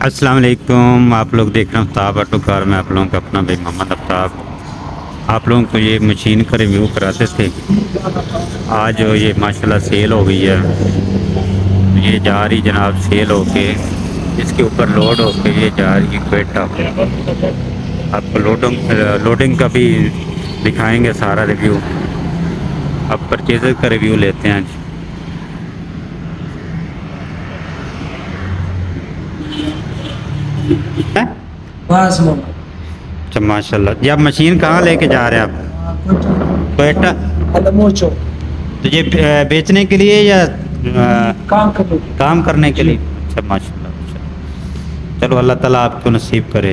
अस्सलाम वालेकुम। आप लोग देख रहे हैं आफ्ताब ऑटो कार में। आप लोगों का अपना भाई मोहम्मद आफ्ताब आप लोगों को ये मशीन का रिव्यू कराते थे। आज ये माशाल्लाह सेल हो गई है। ये जा रही जनाब सेल होके, इसके ऊपर लोड होके ये जा रही है क्वेटा। आपको लोडिंग का भी दिखाएंगे सारा रिव्यू। अब परचेज़र का रिव्यू लेते हैं आज। अच्छा माशाल्लाह। जी आप मशीन कहाँ लेके जा रहे हैं आप? क्वेटा। तो ये बेचने के लिए या काम करने के लिए? अच्छा माशाल्लाह। चलो अल्लाह ताला आपको नसीब करे।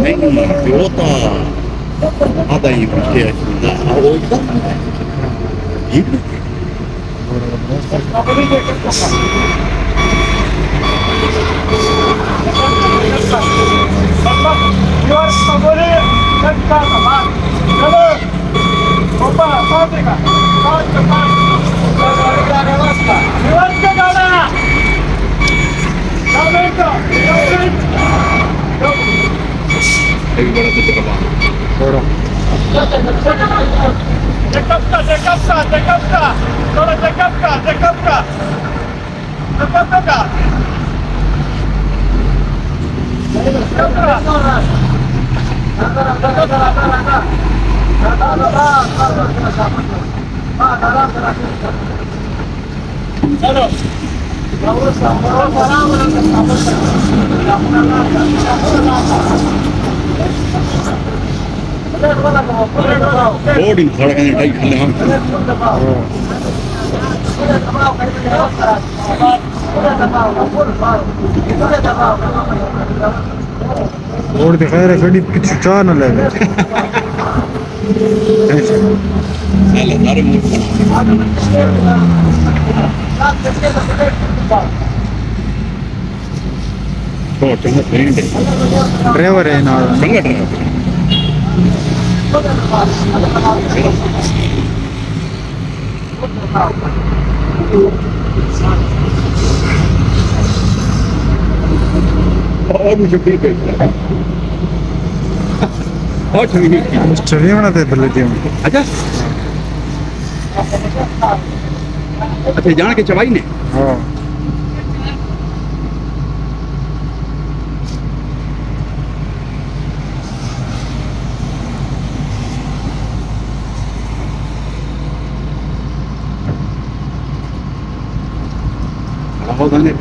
नहीं वो तो आधा ही है वो लोडिंग खड़ा करने टाइप खेलने हम और दिखाया रहा गड्डी कुछ चाह न लगे साले सारे मूड तो चंगा फ्रेंड ड्राइवर है ना चंगा ड्राइवर और मुझे भी गई और छवि की स्टोरी बनाते बल्ले दियो अच्छा अच्छा जान के चवाई ने हां होगा ने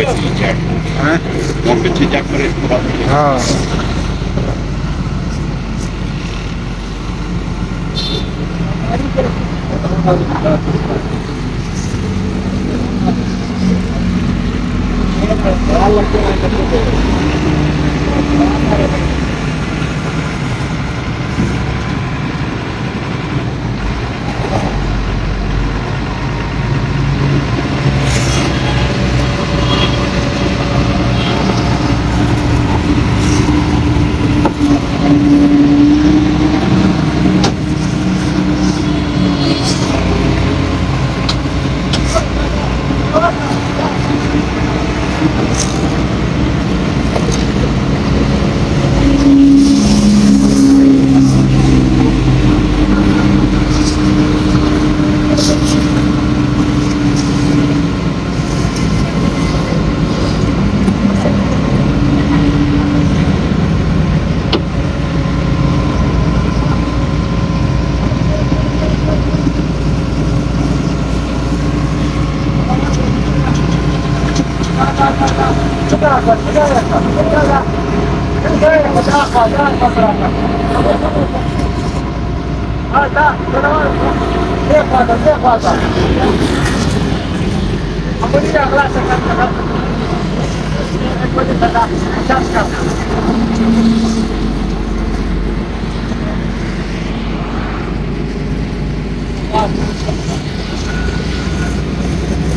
हैं? और पीछे चेक करे इसके बाद हाँ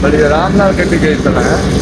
बड़ी आराम नाल गड्डी गई चला है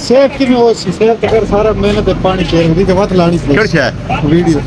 सेफ की में वो सेफ अगर सारा मेहनत है पानी शेयर होती तो मत लानी वीडियो